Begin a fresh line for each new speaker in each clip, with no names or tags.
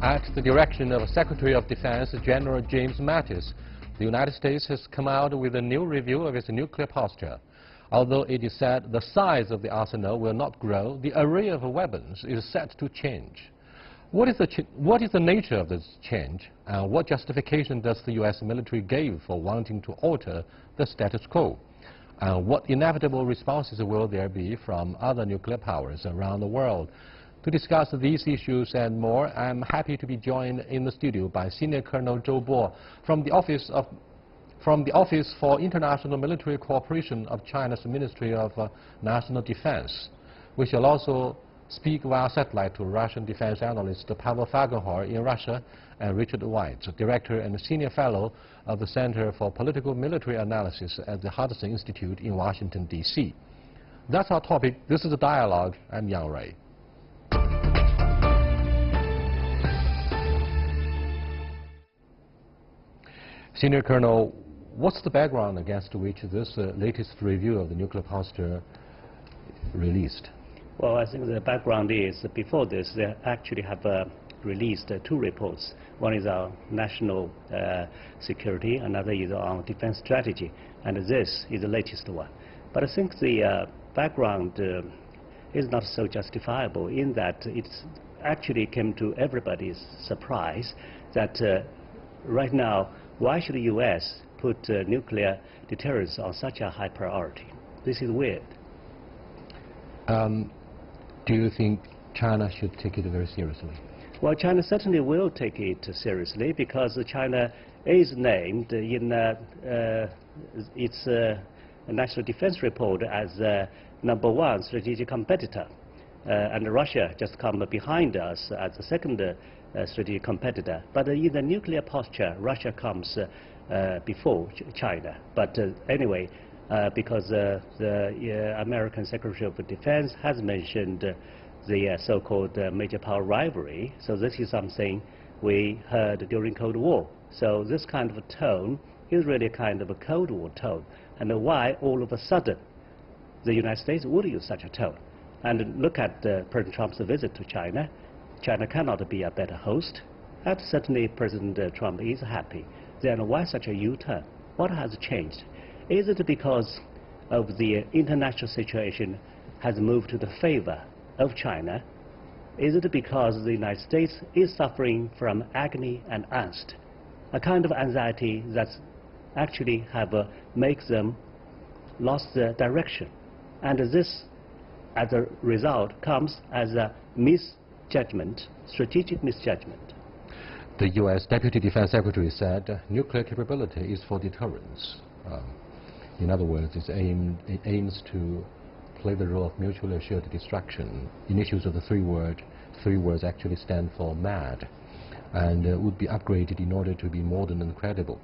At the direction of Secretary of Defense General James Mattis, the United States has come out with a new review of its nuclear posture. Although it is said the size of the arsenal will not grow, the array of weapons is set to change. What is the nature of this change, and what justification does the U.S. military give for wanting to alter the status quo? And what inevitable responses will there be from other nuclear powers around the world? To discuss these issues and more, I'm happy to be joined in the studio by Senior Colonel Zhou Bo from the Office for International Military Cooperation of China's Ministry of National Defense. We shall also speak via satellite to Russian defense analyst Pavel Fagenhor in Russia and Richard White, Director and Senior Fellow of the Center for Political Military Analysis at the Hudson Institute in Washington, D.C. That's our topic. This is a dialogue. I'm Yang Ray. Senior Colonel, what's the background against which this latest review of the nuclear posture released?
Well, I think the background is before this, they actually have released two reports. One is our national security, another is on defense strategy, and this is the latest one. But I think the background is not so justifiable in that it actually came to everybody's surprise that right now, why should the U.S. put nuclear deterrence on such a high priority? This is weird.
Do you think China should take it very seriously?
Well, China certainly will take it seriously because China is named in its national defense report as #1 strategic competitor. And Russia just come behind us as the second strategic competitor. But in the nuclear posture, Russia comes before China. But anyway, because the American Secretary of Defense has mentioned the so-called major power rivalry, so this is something we heard during Cold War. So this kind of a tone is really a kind of a Cold War tone. And why all of a sudden the United States would use such a tone? And look at President Trump's visit to China. China cannot be a better host, and certainly President Trump is happy. Then why such a U-turn? What has changed? Is it because of the international situation has moved to the favor of China? Is it because the United States is suffering from agony and angst, a kind of anxiety that actually makes them lost their direction? And this, as a result, comes as a misjudgment, strategic misjudgment.
The U.S. Deputy Defense Secretary said nuclear capability is for deterrence. In other words, it aims to play the role of mutually assured destruction. Initials of the three words actually stand for MAD, and would be upgraded in order to be modern and credible.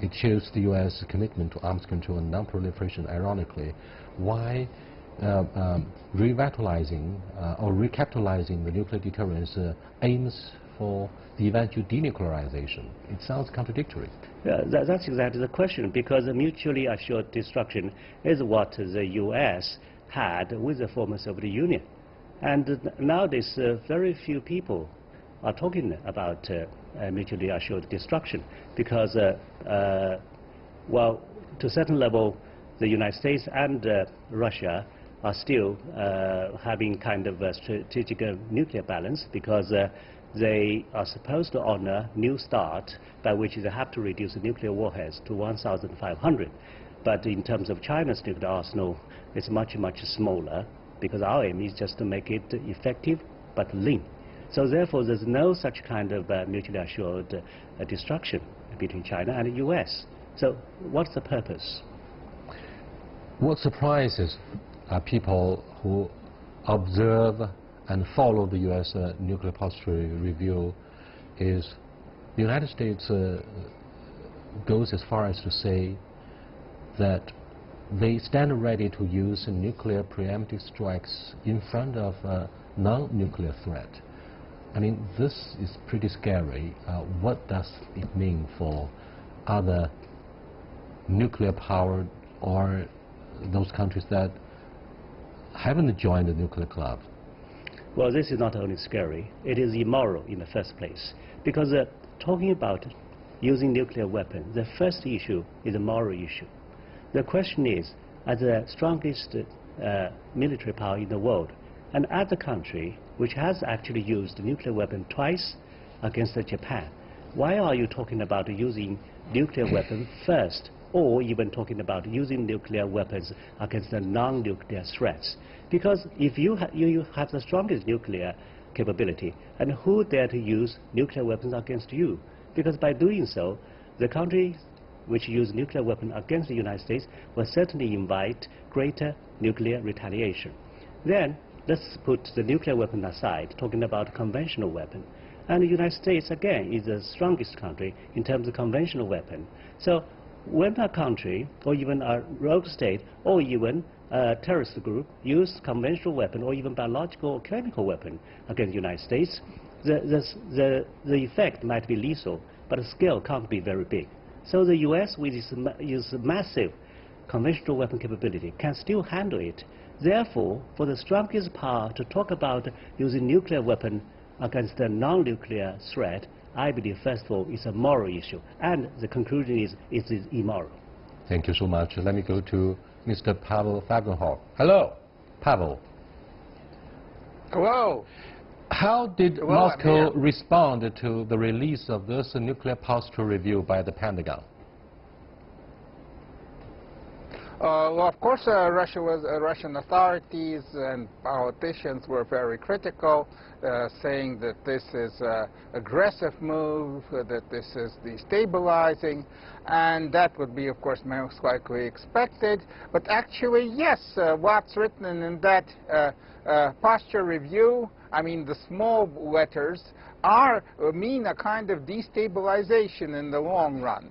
It shows the U.S. commitment to arms control and non-proliferation. Ironically, why revitalizing or recapitalizing the nuclear deterrence aims for the eventual denuclearization? It sounds contradictory.
Yeah, that's exactly the question, because mutually assured destruction is what the U.S. had with the former Soviet Union. And nowadays, very few people are talking about mutually assured destruction because, well, to a certain level, the United States and Russia are still having kind of a strategic nuclear balance because they are supposed to honor New START, by which they have to reduce the nuclear warheads to 1,500. But in terms of China's nuclear arsenal, it's much, much smaller, because our aim is just to make it effective but lean. So therefore, there's no such kind of mutually assured destruction between China and the U.S. So what's the purpose?
What surprises people who observe and follow the U.S. nuclear posture review is the United States goes as far as to say that they stand ready to use nuclear preemptive strikes in front of a non-nuclear threat. I mean, this is pretty scary. What does it mean for other nuclear power or those countries that haven't joined the nuclear club?
Well, this is not only scary, it is immoral in the first place. Because talking about using nuclear weapons, the first issue is a moral issue. The question is, as the strongest military power in the world, and as a country which has actually used nuclear weapon twice against Japan, why are you talking about using nuclear weapons first, or even talking about using nuclear weapons against the non-nuclear threats? Because if you have the strongest nuclear capability, and who dare to use nuclear weapons against you? Because by doing so, the countries which use nuclear weapons against the United States will certainly invite greater nuclear retaliation. Then, let's put the nuclear weapon aside, talking about conventional weapon. And the United States, again, is the strongest country in terms of conventional weapon. So when a country, or even a rogue state, or even a terrorist group use conventional weapon, or even biological or chemical weapon against the United States, the effect might be lethal, but the scale can't be very big. So the U.S., with its massive conventional weapon capability, can still handle it. Therefore, for the strongest power to talk about using nuclear weapon against a non-nuclear threat, I believe, first of all, it's a moral issue. And the conclusion is it is immoral.
Thank you so much. Let me go to Mr. Pavel Fagenhoff. Hello, Pavel.
Hello.
How did Moscow respond to the release of this nuclear posture review by the Pentagon?
Well, of course, Russian authorities and politicians were very critical, saying that this is an aggressive move, that this is destabilizing, and that would be, of course, most likely expected. But actually, yes, what's written in that posture review, I mean, the small letters, mean a kind of destabilization in the long run.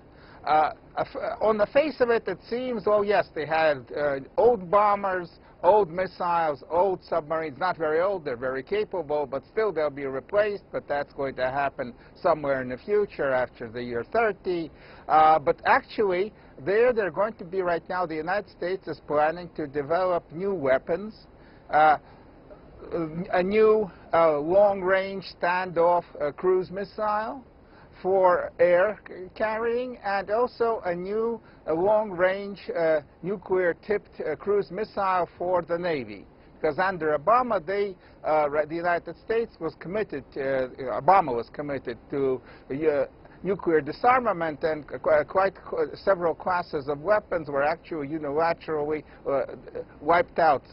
On the face of it, it seems, well, yes, they had old bombers, old missiles, old submarines, not very old, they're very capable, but still they'll be replaced, but that's going to happen somewhere in the future after the year 30. But actually, they're going to be right now, the United States is planning to develop new weapons, a new long-range standoff cruise missile for air carrying, and also a new long-range nuclear-tipped cruise missile for the Navy. Because under Obama, the United States was committed, Obama was committed to nuclear disarmament, and quite several classes of weapons were actually unilaterally wiped out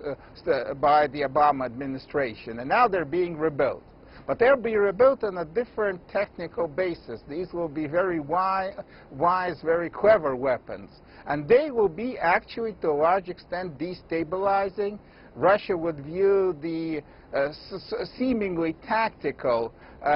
by the Obama administration. And now they're being rebuilt. But they'll be rebuilt on a different technical basis. These will be very wise, very clever weapons. And they will be actually, to a large extent, destabilizing. Russia would view the seemingly tactical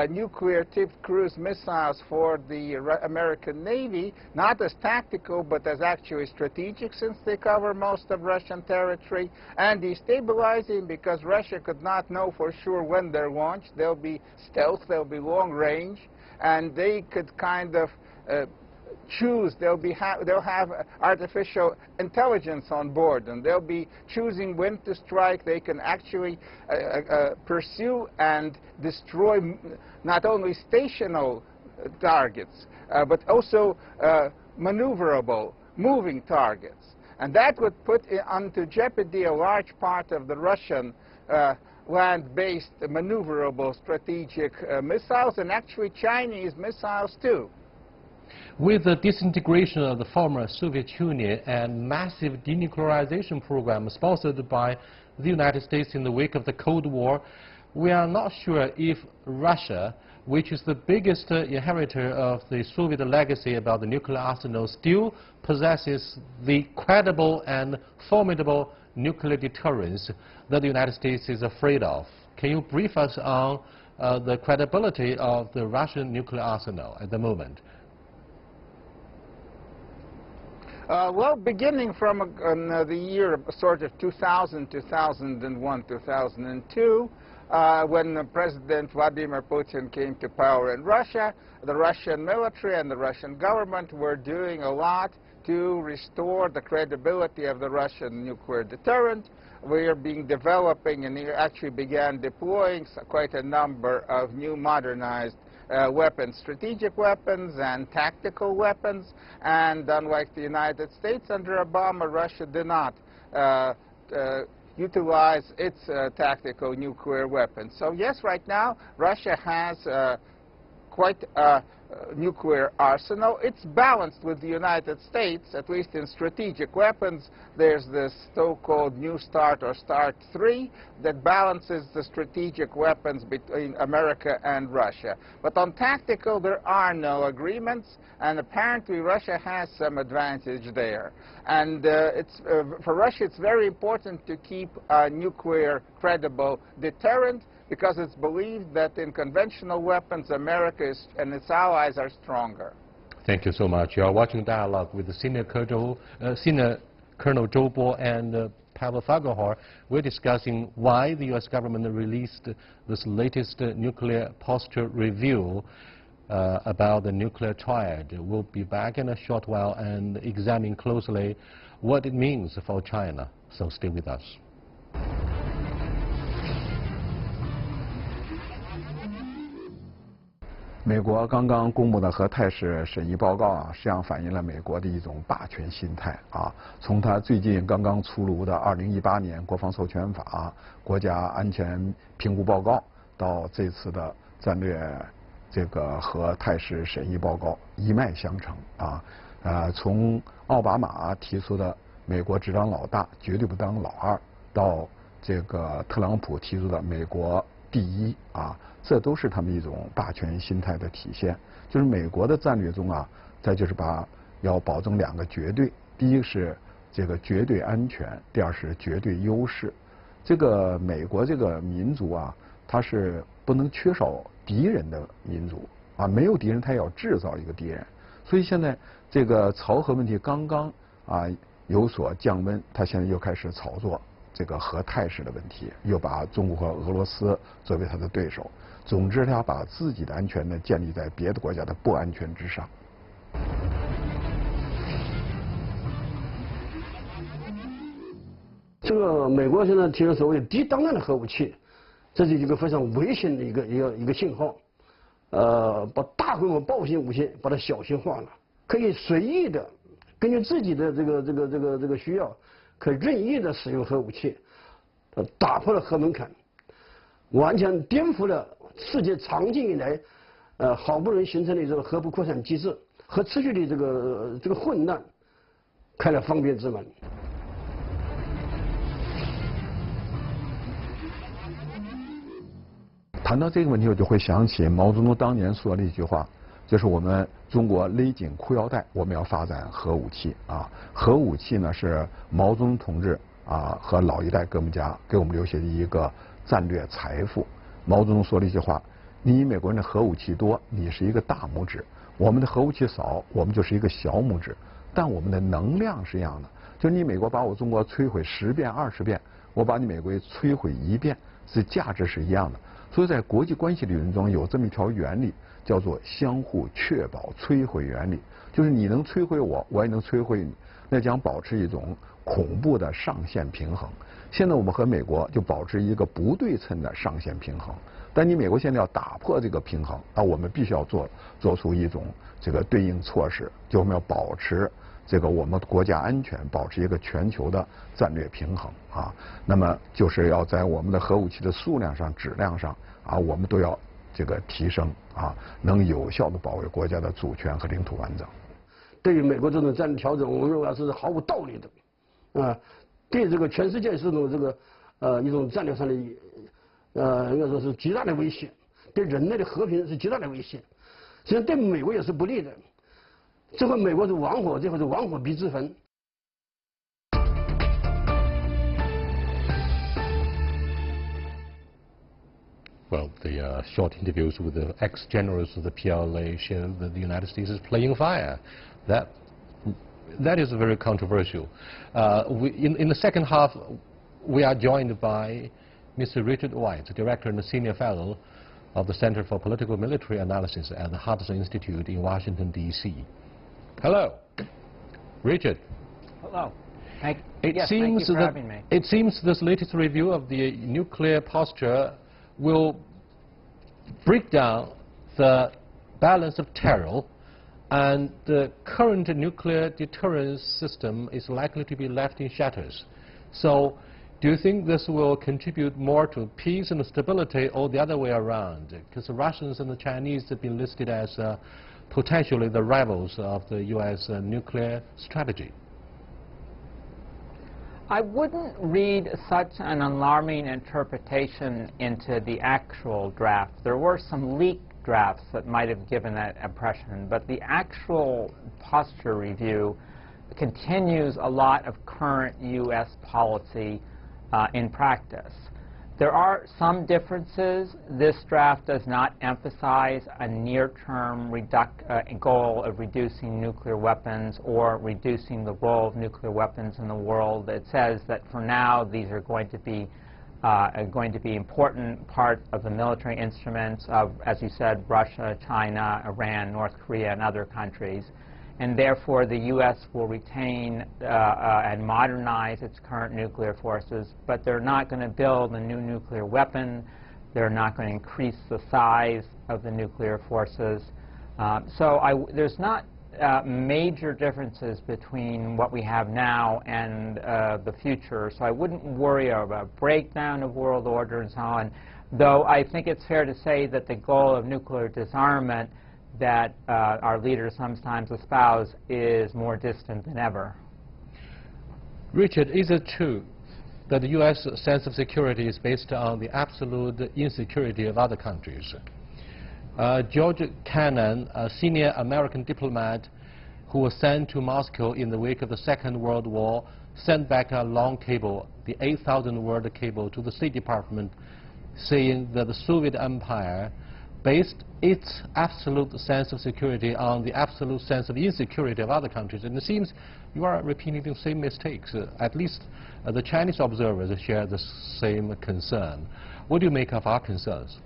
nuclear-tipped cruise missiles for the American Navy, not as tactical, but as actually strategic, since they cover most of Russian territory, and destabilizing because Russia could not know for sure when they're launched. They'll be stealth, they'll be long-range, and they could kind of choose. They'll have artificial intelligence on board, and they'll be choosing when to strike. They can actually pursue and destroy not only stationary targets, but also maneuverable, moving targets. And that would put into jeopardy a large part of the Russian land-based maneuverable strategic missiles, and actually Chinese missiles too.
With the disintegration of the former Soviet Union and massive denuclearization program sponsored by the United States in the wake of the Cold War, we are not sure if Russia, which is the biggest inheritor of the Soviet legacy about the nuclear arsenal, still possesses the credible and formidable nuclear deterrence that the United States is afraid of. Can you brief us on the credibility of the Russian nuclear arsenal at the moment?
Well, beginning from the year sort of 2000, 2001, 2002, when President Vladimir Putin came to power in Russia, the Russian military and the Russian government were doing a lot to restore the credibility of the Russian nuclear deterrent. we are developing and actually began deploying quite a number of new modernized weapons, strategic weapons and tactical weapons. And unlike the United States under Obama, Russia did not utilize its tactical nuclear weapons. So yes, right now, Russia has quite a nuclear arsenal. It's balanced with the United States, at least in strategic weapons. There's this so-called New START or START 3 that balances the strategic weapons between America and Russia. But on tactical, there are no agreements, and apparently Russia has some advantage there. And for Russia, it's very important to keep a nuclear credible deterrent, because it's believed that in conventional weapons, America and its allies are stronger.
Thank you so much. You are watching Dialogue with the Senior Colonel Zhou Bo and Pavel Fagohor. We're discussing why the U.S. government released this latest nuclear posture review about the nuclear triad. We'll be back in a short while and examine closely what it means for China. So stay with us.
美国刚刚公布的核态势审议报告啊，实际上反映了美国的一种霸权心态啊。从它最近刚刚出炉的2018年国防授权法、国家安全评估报告，到这次的战略这个核态势审议报告，一脉相承啊。从奥巴马提出的美国只当老大，绝对不当老二，到这个特朗普提出的美国第一啊。 这都是他们一种霸权心态的体现。就是美国的战略中啊，再就是要保证两个绝对，第一个是这个绝对安全，第二是绝对优势。这个美国这个民族啊，它是不能缺少敌人的民族啊，没有敌人，它要制造一个敌人。所以现在这个朝核问题刚刚有所降温，它现在又开始炒作这个核态势的问题，又把中国和俄罗斯作为他的对手。 总之，他把自己的安全呢建立在别的国家的不安全之上。
这个美国现在提出所谓的低当量的核武器，这是一个非常危险的一个信号。把大规模报复性武器把它小型化了，可以随意的根据自己的这个需要，可任意的使用核武器，打破了核门槛，完全颠覆了 世界长期以来，好不容易形成的这个核不扩散机制和持续的这个混乱，开了方便之门。
谈到这个问题，我就会想起毛泽东当年说的一句话，就是我们中国勒紧裤腰带，我们要发展核武器啊。核武器呢是毛泽东同志和老一代革命家给我们留下的一个战略财富。 毛泽东说了一句话：“你美国人的核武器多，你是一个大拇指；我们的核武器少，我们就是一个小拇指。但我们的能量是一样的，就是你美国把我中国摧毁10遍、20遍，我把你美国摧毁1遍，这价值是一样的。所以在国际关系理论中有这么一条原理，叫做相互确保摧毁原理，就是你能摧毁我，我也能摧毁你，那将保持一种恐怖的上限平衡。” 现在我们和美国就保持一个不对称的上限平衡，但你美国现在要打破这个平衡，那我们必须要做出一种这个对应措施，就我们要保持这个我们国家安全，保持一个全球的战略平衡啊。那么就是要在我们的核武器的数量上、质量上我们都要这个提升能有效的保卫国家的主权和领土完整。
对于美国这种战略调整，我们认为是毫无道理的，对这个全世界是一种战略上的应该说是极大的威胁，对人类的和平是极大的威胁，实际上对美国也是不利的。这回美国是玩火，这回是玩火必自焚。
Well, the short interviews with the ex-generals of the PLA show that the United States is playing fire. That is very controversial. In the second half, we are joined by Mr. Richard White, Director and Senior Fellow of the Center for Political Military Analysis at the Hudson Institute in Washington, D.C. Hello. Richard.
Hello.
It seems this latest review of the nuclear posture will break down the balance of terror, and the current nuclear deterrence system is likely to be left in shatters. So, do you think this will contribute more to peace and stability, or the other way around? Because the Russians and the Chinese have been listed as potentially the rivals of the U.S. Nuclear strategy.
I wouldn't read such an alarming interpretation into the actual draft. There were some leaked drafts that might have given that impression, but the actual posture review continues a lot of current U.S. policy in practice. There are some differences. This draft does not emphasize a near-term goal of reducing nuclear weapons or reducing the role of nuclear weapons in the world. It says that for now these are going to be important part of the military instruments of, as you said, Russia, China, Iran, North Korea, and other countries. And therefore, the U.S. will retain and modernize its current nuclear forces, but they're not going to build a new nuclear weapon. They're not going to increase the size of the nuclear forces. There's not major differences between what we have now and the future, so I wouldn't worry about breakdown of world order and so on, though I think it's fair to say that the goal of nuclear disarmament that our leaders sometimes espouse is more distant than ever.
Richard, is it true that the U.S. sense of security is based on the absolute insecurity of other countries? George Kennan, a senior American diplomat who was sent to Moscow in the wake of the Second World War, sent back a long cable, the 8,000-word cable, to the State Department, saying that the Soviet Empire based its absolute sense of security on the absolute sense of insecurity of other countries. And it seems you are repeating the same mistakes. At least the Chinese observers share the same concern. What do you make of our concerns?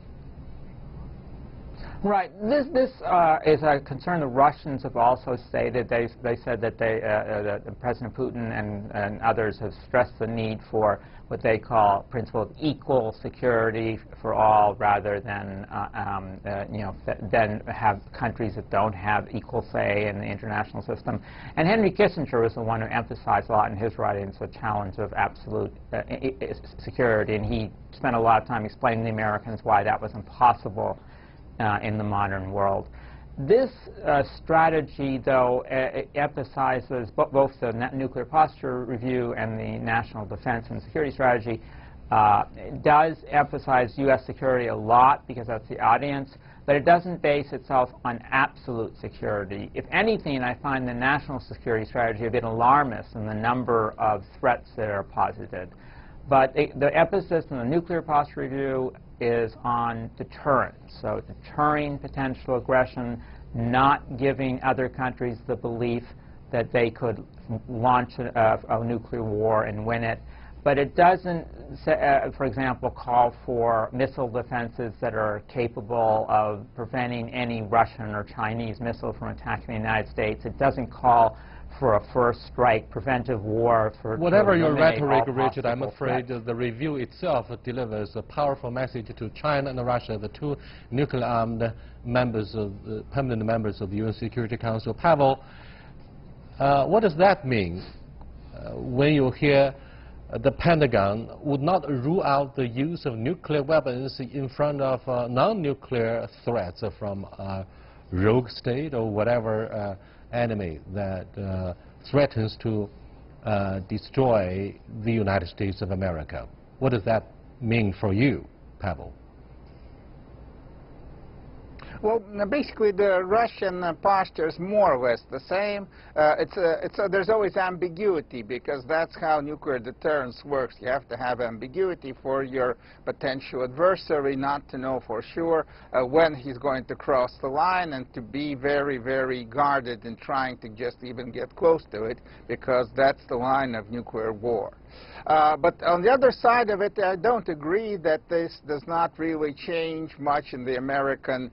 Right. This is a concern the Russians have also stated. They said that that President Putin and others have stressed the need for what they call principle of equal security for all, rather than then have countries that don't have equal say in the international system. And Henry Kissinger was the one who emphasized a lot in his writings the challenge of absolute security, and he spent a lot of time explaining to the Americans why that was impossible in the modern world. This strategy, though, emphasizes both the nuclear posture review and the national defense and security strategy, does emphasize U.S. security a lot because that's the audience, but it doesn't base itself on absolute security. If anything, I find the national security strategy a bit alarmist in the number of threats that are posited. But the emphasis in the nuclear posture review is on deterrence, so deterring potential aggression, not giving other countries the belief that they could launch a nuclear war and win it. But it doesn't, for example, call for missile defenses that are capable of preventing any Russian or Chinese missile from attacking the United States. It doesn't call for a first strike preventive war for
whatever your rhetoric, Richard, I'm afraid the review itself delivers a powerful message to China and Russia, the two nuclear-armed members of permanent members of the UN Security Council. Pavel, what does that mean when you hear the Pentagon would not rule out the use of nuclear weapons in front of non-nuclear threats from a rogue state or whatever enemy that threatens to destroy the United States of America? What does that mean for you, Pavel?
Well, basically, the Russian posture is more or less the same. There's always ambiguity, because that's how nuclear deterrence works. You have to have ambiguity for your potential adversary, not to know for sure when he's going to cross the line, and to be very, very guarded in trying to just even get close to it, because that's the line of nuclear war. But on the other side of it, I don't agree that this does not really change much in the American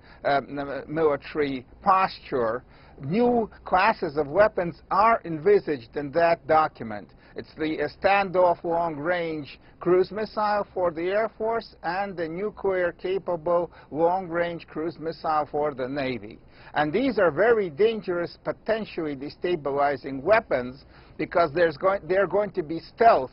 military posture. New classes of weapons are envisaged in that document. It's the standoff long-range cruise missile for the Air Force and the nuclear-capable long-range cruise missile for the Navy. And these are very dangerous, potentially destabilizing weapons because they're going to be stealth.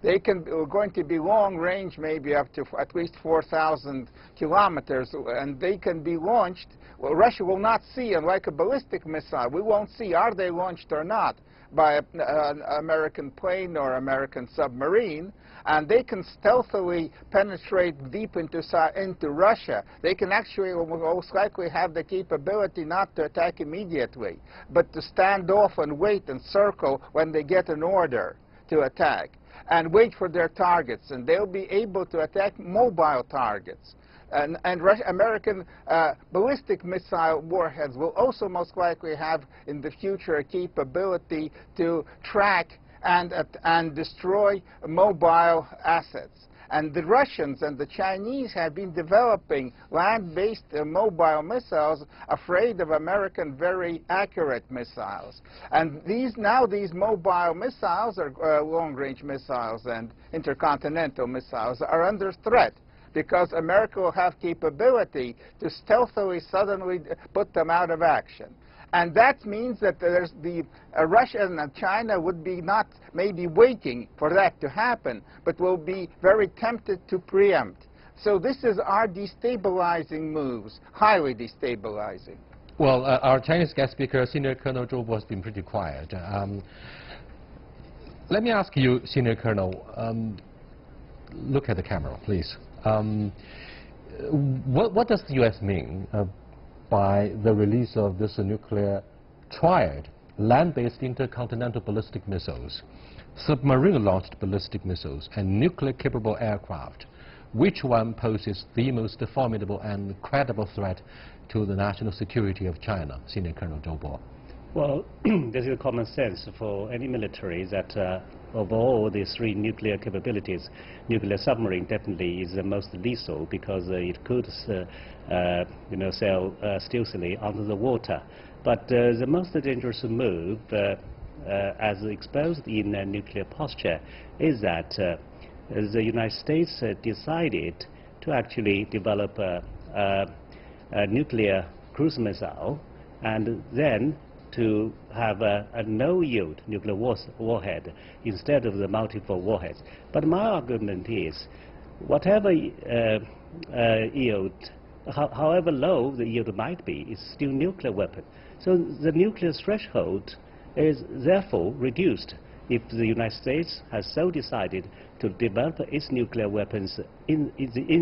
They're going to be long-range, maybe up to at least 4,000 kilometers, and they can be launched. Well, Russia will not see, unlike a ballistic missile, we won't see are they launched or not by an American plane or American submarine, and they can stealthily penetrate deep into Russia. They can actually most likely have the capability not to attack immediately, but to stand off and wait and circle when they get an order to attack, and wait for their targets, and they'll be able to attack mobile targets. And American ballistic missile warheads will also most likely have in the future a capability to track and destroy mobile assets. And the Russians and the Chinese have been developing land-based mobile missiles, afraid of American very accurate missiles. And these mobile missiles, are long-range missiles and intercontinental missiles, are under threat, because America will have capability to stealthily, suddenly put them out of action. And that means that Russia and China would be not maybe waiting for that to happen, but will be very tempted to preempt. So this is our destabilizing moves, highly destabilizing.
Well, our Chinese guest speaker, Senior Colonel Zhou Bo, has been pretty quiet. Let me ask you, Senior Colonel, look at the camera, please. What does the U.S. mean by the release of this nuclear triad, land-based intercontinental ballistic missiles, submarine-launched ballistic missiles, and nuclear-capable aircraft? Which one poses the most formidable and credible threat to the national security of China, Senior Colonel Zhou Bo?
Well, this is common sense for any military that of all these three nuclear capabilities, nuclear submarine definitely is the most lethal because it could sail stealthily under the water. But the most dangerous move, as exposed in nuclear posture, is that the United States decided to actually develop a nuclear cruise missile, and then to have a no-yield nuclear warhead instead of the multiple warheads. But my argument is, whatever yield, however low the yield might be, is still nuclear weapon. So the nuclear threshold is therefore reduced if the United States has so decided to develop its nuclear weapons in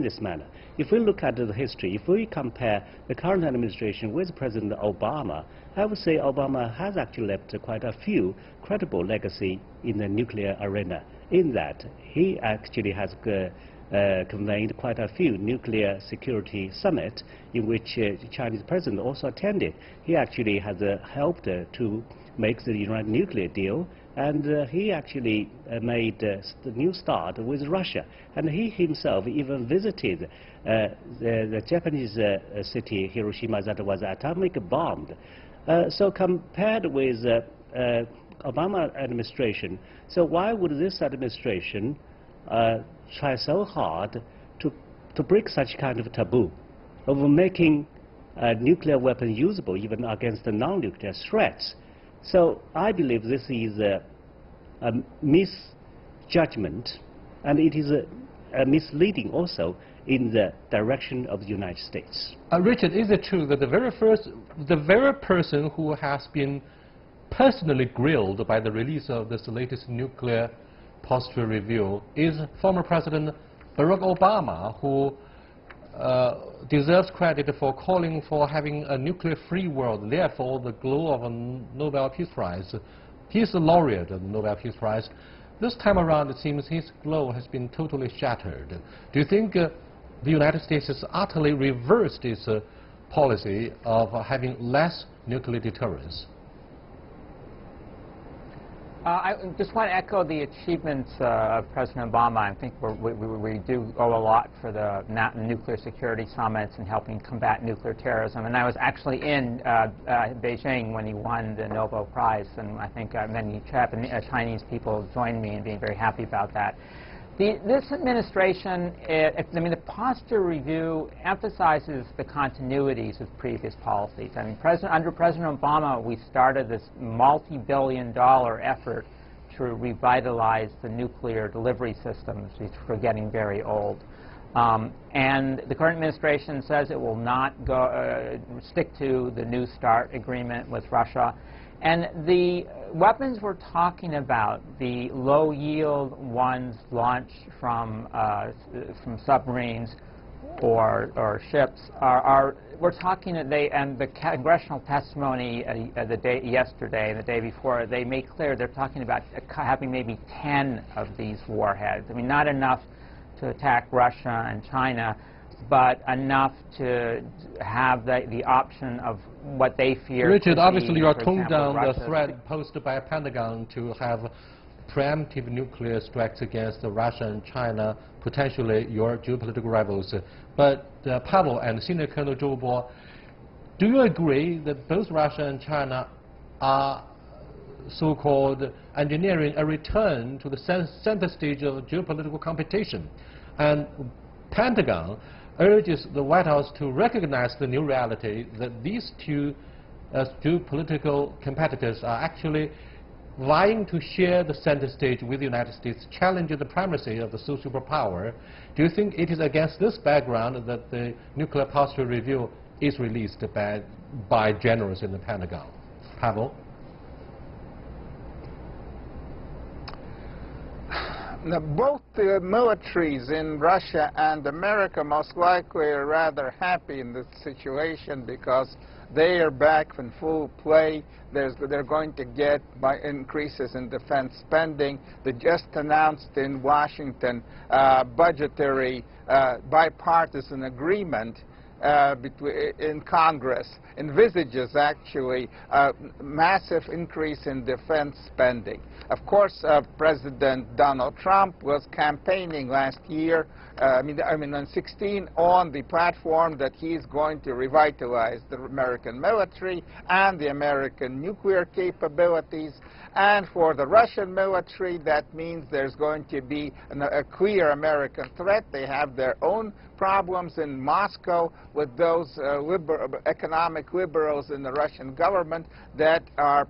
this manner. If we look at the history, if we compare the current administration with President Obama, I would say Obama has actually left quite a few credible legacy in the nuclear arena, in that he actually has convened quite a few nuclear security summits in which the Chinese president also attended. He actually has helped to make the Iran nuclear deal, and he actually made the new start with Russia. And he himself even visited the Japanese city Hiroshima that was atomic bombed. So compared with Obama administration, so why would this administration try so hard to break such kind of taboo of making nuclear weapons usable even against the non-nuclear threats? So I believe this is a misjudgment, and it is a misleading also in the direction of the United States.
Richard, is it true that the very person who has been personally grilled by the release of this latest nuclear posture review is former President Barack Obama, who deserves credit for calling for having a nuclear-free world, therefore the glow of a Nobel Peace Prize? He is the laureate of the Nobel Peace Prize. This time around, it seems his glow has been totally shattered. Do you think the United States has utterly reversed its policy of having less nuclear deterrence?
I just want to echo the achievements of President Obama. I think we do owe a lot for the nuclear security summits and helping combat nuclear terrorism. And I was actually in Beijing when he won the Nobel Prize, and I think many Chinese people joined me in being very happy about that. This administration, the posture review emphasizes the continuities of previous policies. I mean, under President Obama, we started this multi-billion-dollar effort to revitalize the nuclear delivery systems, which were getting very old. And the current administration says it will not stick to the New START agreement with Russia. And the weapons we're talking about, the low-yield ones launched from submarines or ships, we're talking and the congressional testimony yesterday and the day before, they made clear they're talking about having maybe 10 of these warheads. I mean, not enough to attack Russia and China, but enough to have the option of what they fear.
Richard, obviously you are toning down the threat posed by Pentagon to have preemptive nuclear strikes against Russia and China, potentially your geopolitical rivals. But Pavel and Senior Colonel Zhou Bo, do you agree that both Russia and China are so-called engineering a return to the center stage of geopolitical competition? And Pentagon urges the White House to recognize the new reality that these two geopolitical competitors are actually vying to share the center stage with the United States, challenging the primacy of the superpower. Do you think it is against this background that the nuclear posture review is released by generals in the Pentagon? Pavel?
Now, both the militaries in Russia and America most likely are rather happy in this situation because they are back in full play. They're going to get by increases in defense spending. They just announced in Washington budgetary bipartisan agreement in Congress envisages actually a massive increase in defense spending. Of course, President Donald Trump was campaigning last year, on 16, on the platform that he's going to revitalize the American military and the American nuclear capabilities. And for the Russian military, that means there's going to be a clear American threat. They have their own problems in Moscow with those economic liberals in the Russian government that are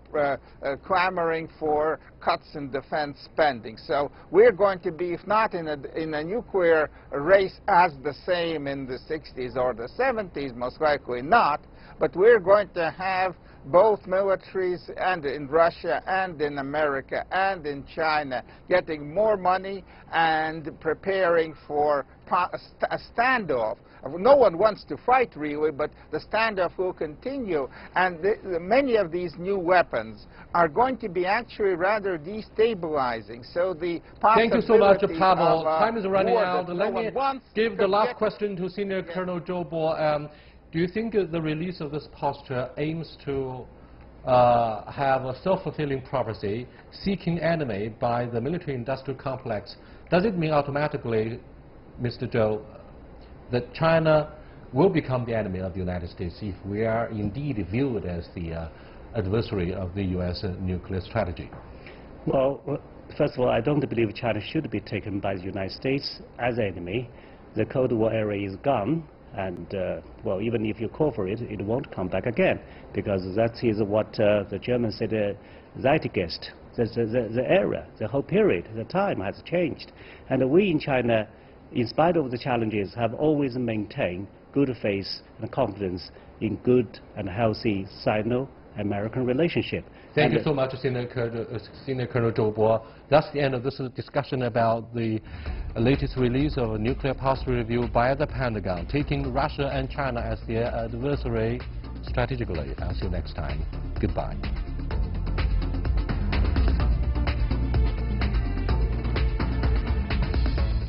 clamoring for cuts in defense spending. So we're going to be, if not in a nuclear race as the same in the 60s or the 70s, most likely not, but we're going to have both militaries, and in Russia and in America and in China, getting more money and preparing for a standoff. No one wants to fight, really, but the standoff will continue. And many of these new weapons are going to be actually rather destabilizing. So the
Thank you so much, Pavel. Time is running out. Let me give the last question to Senior Colonel Zhou Bo. Do you think the release of this posture aims to have a self-fulfilling prophecy, seeking enemy by the military-industrial complex? Does it mean automatically, Mr. Zhou, that China will become the enemy of the United States if we are indeed viewed as the adversary of the U.S. nuclear strategy?
Well, first of all, I don't believe China should be taken by the United States as enemy. The Cold War era is gone. And, well, even if you call for it, it won't come back again, because that is what the Germans said, Zeitgeist, the era, the whole period, the time has changed. And we in China, in spite of the challenges, have always maintained good faith and confidence in good and healthy Sino-American relationship.
Thank you so much, Senior Colonel Zhou Bo. That's the end of this discussion about the latest release of a nuclear posture review by the Pentagon, taking Russia and China as their adversary strategically. I'll see you next time. Goodbye.